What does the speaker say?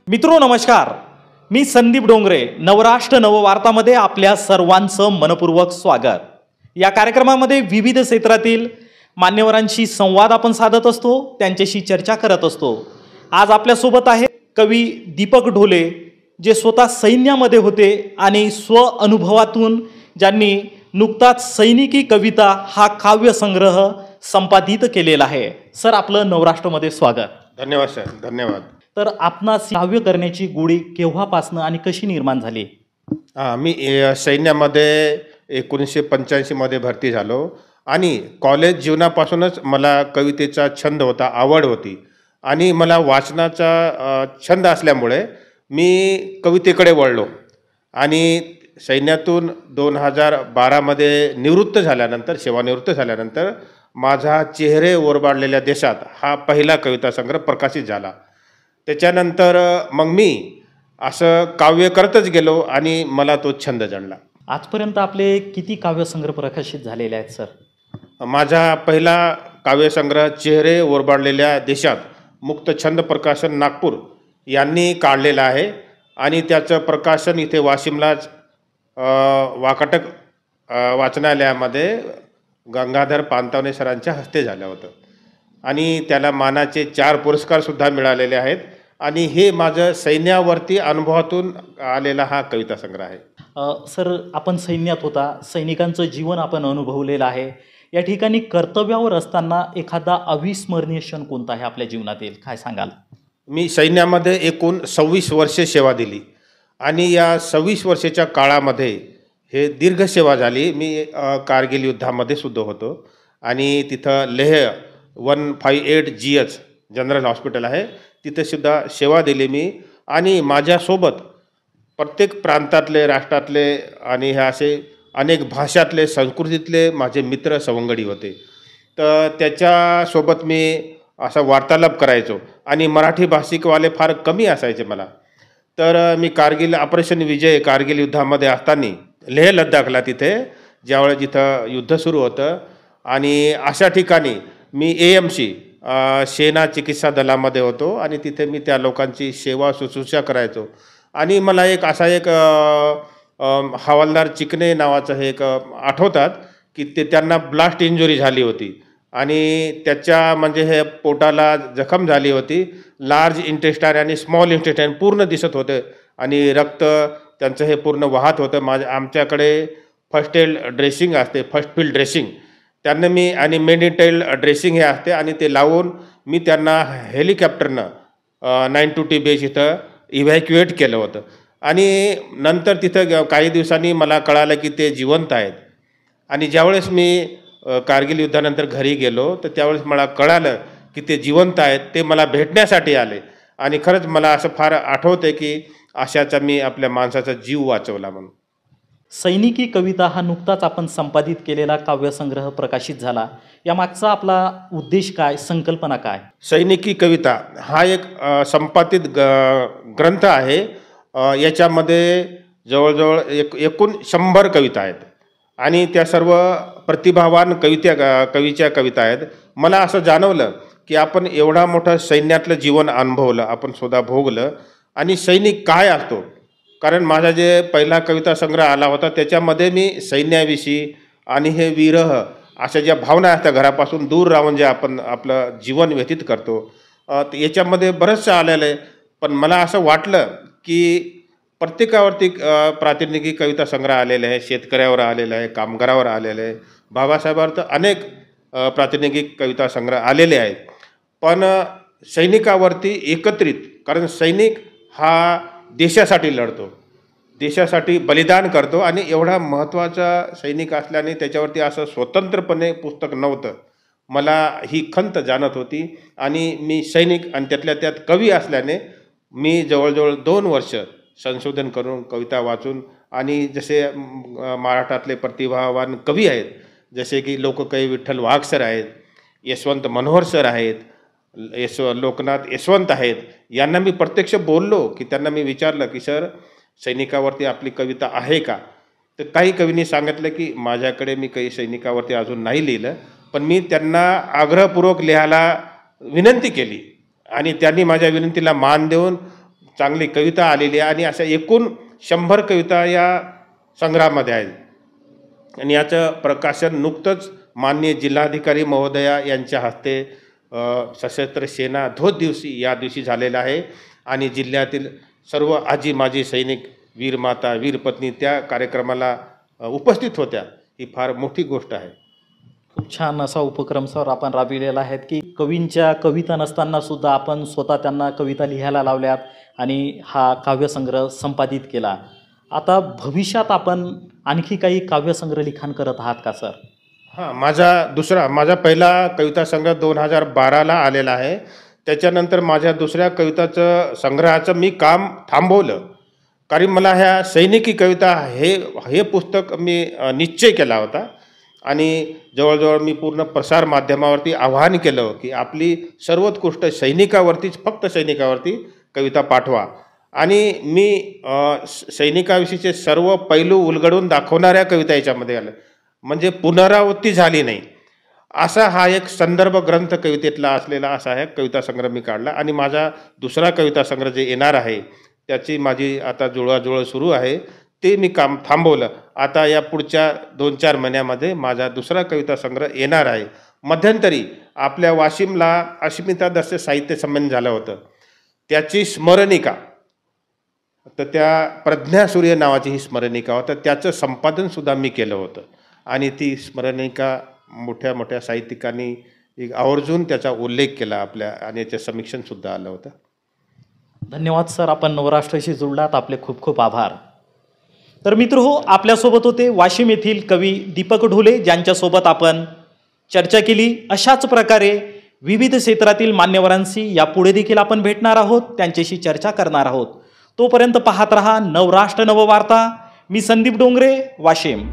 मित्रो नमस्कार, मी संदीप डोंगरे. नवराष्ट्र नववार्तामध्ये आपल्या सर्वांचं मनपूर्वक स्वागत. या कार्यक्रमामध्ये विविध क्षेत्रातील मान्यवरांशी संवाद आपण साधत असतो, त्यांच्याशी चर्चा करत असतो. आज आपल्यासोबत आहे कवी दीपक ढोले, जे स्वतः सैन्यामध्ये होते आणि स्व अनुभवातून ज्यांनी नुकताच सैनिकी कविता हा काव्यसंग्रह संपादित केलेला आहे. सर, आपलं नवराष्ट्रमध्ये स्वागत. धन्यवाद सर, धन्यवाद. तर आपणास काव्य करण्याची गोडी केव्हापासून आणि कशी निर्माण झाली? मी सैन्यामध्ये 1985 मध्ये भरती झालो आणि कॉलेज जीवनापासूनच मला कवितेचा छंद होता, आवड होती आणि मला वाचनाचा छंद असल्यामुळे मी कवितेकडे वळलो. आणि सैन्यातून 2012 मध्ये निवृत्त झाल्यानंतर, सेवानिवृत्त झाल्यानंतर माझा चेहरे ओरबाडलेल्या देशात हा पहिला कविता संग्रह प्रकाशित झाला. त्याच्यानंतर मग मी असं काव्य करतच गेलो आणि मला तो छंद जडला. आजपर्यंत आपले किती काव्यसंग्रह प्रकाशित झालेले आहेत सर? माझा पहिला काव्यसंग्रह चेहरे ओरबाडलेल्या देशात मुक्त छंद प्रकाशन नागपूर यांनी काढलेला आहे आणि त्याचं प्रकाशन इथे वाशिमलाच वाकाटक वाचनालयामध्ये गंगाधर पानतावणे सरांच्या हस्ते झालं होतं आणि त्याला मानाचे 4 पुरस्कारसुद्धा मिळालेले आहेत. आणि हे माझं सैन्यावरती अनुभवातून आलेला हा कविता संग्रह आहे. सर, आपण सैन्यात होता, सैनिकांचं जीवन आपण अनुभवलेलं आहे. या ठिकाणी कर्तव्यावर असताना एखादा अविस्मरणीय क्षण कोणता आहे आपल्या जीवनातील, काय सांगाल? मी सैन्यामध्ये एकूण 26 वर्षे सेवा दिली आणि या 26 वर्षाच्या काळामध्ये हे दीर्घ सेवा झाली. मी कारगिल युद्धामध्ये सुद्धा होतो आणि तिथं लेह 158 GH जनरल हॉस्पिटल आहे, तिथे सुद्धा सेवा दिली मी. आणि माझ्यासोबत प्रत्येक प्रांतातले, राष्ट्रातले आणि हे असे अनेक भाषातले, संस्कृतीतले माझे मित्र सवंगडी होते. तर त्याच्यासोबत मी असा वार्तालाप करायचो आणि मराठी भाषिकवाले फार कमी असायचे मला. तर मी कारगिल ऑपरेशन विजय कारगिल युद्धामध्ये असताना लेह लद्दाखला, तिथे ज्यावेळेस जिथं युद्ध सुरू होतं आणि अशा ठिकाणी मी AMC सेना चिकित्सा दलामध्ये होतो आणि तिथे मी त्या लोकांची सेवा शुश्रूषा करायचो. आणि मला एक हवालदार चिकणे नावाचं हे एक आठवतात की त्यांना ब्लास्ट इंजुरी झाली होती आणि त्याच्या म्हणजे हे पोटाला जखम झाली होती. लार्ज इंटेस्टाईन आणि स्मॉल इंटेस्टाईन पूर्ण दिसत होते आणि रक्त त्यांचं हे पूर्ण वाहत होतं. आमच्याकडे फर्स्ट एड ड्रेसिंग असते, फर्स्ट फील्ड ड्रेसिंग, त्यांना मी आणि मेडिटेल ड्रेसिंग हे असते आणि ते लावून मी त्यांना हेलिकॉप्टरनं 920 बेस इथं इव्हॅक्युएट केलं होतं. आणि नंतर तिथं काही दिवसांनी मला कळालं की ते जिवंत आहेत. आणि ज्यावेळेस मी कारगिल युद्धानंतर घरी गेलो तर त्यावेळेस मला कळालं की ते जिवंत आहेत. ते मला भेटण्यासाठी आले आणि खरंच मला असं फार आठवते की अशाचा मी आपल्या माणसाचा जीव वाचवला म्हणून. सैनिकी कविता हा नुकताच आपण संपादित केलेला काव्यसंग्रह प्रकाशित झाला. यामागचा आपला उद्देश काय, संकल्पना काय? सैनिकी कविता हा एक संपादित ग्रंथ आहे. याच्यामध्ये जवळजवळ एकूण 100 कविता आहेत आणि त्या सर्व प्रतिभावान कवीच्या कविता आहेत. मला असं जाणवलं की आपण एवढा मोठं सैन्यातलं जीवन अनुभवलं, आपण स्वतः भोगलं आणि सैनिक काय असतो. कारण माझा जे पहिला कविता संग्रह आला होता त्याच्यामध्ये मी सैन्याविषयी आणि हे विरह अशा ज्या भावना असतात, घरापासून दूर राहून जे आपण आपलं जीवन व्यतीत करतो, याच्यामध्ये बरंचसं आलेलं आहे. पण मला असं वाटलं की प्रत्येकावरती प्रातिनिधिक कविता संग्रह आलेले आहे, शेतकऱ्यावर आलेलं आहे, कामगारावर आलेलं आहे, बाबासाहेबांवर तर अनेक प्रातिनिधिक कविता संग्रह आलेले आहेत. पण सैनिकावरती एकत्रित, कारण सैनिक हा देशासाठी लढतो, देशासाठी बलिदान करतो आणि एवढा महत्त्वाचा सैनिक असल्याने त्याच्यावरती असं स्वतंत्रपणे पुस्तक नव्हतं. मला ही खंत जाणत होती आणि मी सैनिक आणि त्यातल्या त्यात कवी असल्याने मी जवळजवळ 2 वर्ष संशोधन करून, कविता वाचून आणि जसे महाराष्ट्रातले प्रतिभावान कवी आहेत, जसे की लोककवी विठ्ठल वाघ सर आहेत, यशवंत मनोहर सर आहेत, लोकनाथ यशवंत आहेत, यांना मी प्रत्यक्ष बोललो की त्यांना मी विचारलं की सर, सैनिकावरती आपली कविता आहे का? तर काही कवींनी सांगितलं की माझ्याकडे मी काही सैनिकावरती अजून नाही लिहिलं. पण मी त्यांना आग्रहपूर्वक लिहायला विनंती केली आणि त्यांनी माझ्या विनंतीला मान देऊन चांगली कविता आलेली आहे आणि अशा एकूण 100 कविता या संग्रहामध्ये आहेत आणि याचं प्रकाशन नुकतंच माननीय जिल्हाधिकारी महोदया यांच्या हस्ते सशस्त्र सेना ध्वज दिवशी या दिवशी झालेला आहे आणि जिल्ह्यातील सर्व आजी माजी सैनिक, वीर माता, वीर पत्नी त्या कार्यक्रमाला उपस्थित होत्या. ही फार मोठी गोष्ट आहे. खूप छान असा उपक्रम सर आपण राबविलेला आहे की कवींच्या कविता नसताना सुद्धा आपण स्वतः त्यांना कविता लिहायला लावल्यात आणि हा काव्यसंग्रह संपादित केला. आता भविष्यात आपण आणखी काही काव्यसंग्रह लिखाण करत आहात का सर? हां, माझा पहिला कविता संग्रह 2012ला आलेला आहे. त्याच्यानंतर माझ्या दुसऱ्या कविताचं संग्रहाचं मी काम थांबवलं, कारण मला ह्या सैनिकी कविता हे पुस्तक मी निश्चय केला होता आणि जवळजवळ मी पूर्ण प्रसार माध्यमावरती आवाहन केलं की आपली सर्वोत्कृष्ट सैनिकावरतीच, फक्त सैनिकावरती कविता पाठवा. आणि मी सैनिकाविषयीचे सर्व पैलू उलगडून दाखवणाऱ्या कविता याच्यामध्ये आल्या, म्हणजे पुनरावृत्ती झाली नाही असा हा एक संदर्भ ग्रंथ कवितेतला असलेला असा एक कविता संग्रह मी काढला. आणि माझा दुसरा कविता संग्रह जे येणार आहे त्याची माझी आता जुळवाजुळव सुरू आहे, ते मी काम थांबवलं. आता या पुढच्या 2-4 महिन्यामध्ये माझा दुसरा कविता संग्रह येणार आहे. मध्यंतरी आपल्या वाशिमला अस्मिता दस साहित्य संमेलन झालं होतं, त्याची स्मरणिका, तर त्या प्रज्ञासूर्य नावाची ही स्मरणिका होतं, त्याचं संपादनसुद्धा मी केलं होतं आणि ती स्मरणिका मोठ्या मोठ्या साहित्यिकांनी आवर्जून त्याचा उल्लेख केला आपल्या आणि याचं समीक्षणसुद्धा आलं होतं. धन्यवाद सर, आपण नवराष्ट्राशी जुळलात, आपले खूप खूप आभार. तर मित्रहो, आपल्यासोबत होते वाशिम येथील कवी दीपक ढोले, ज्यांच्यासोबत आपण चर्चा केली. अशाच प्रकारे विविध क्षेत्रातील मान्यवरांशी यापुढे देखील आपण भेटणार आहोत, त्यांच्याशी चर्चा करणार आहोत. तोपर्यंत पाहत रहा नवराष्ट्र नववार्ता. मी संदीप डोंगरे, वाशिम.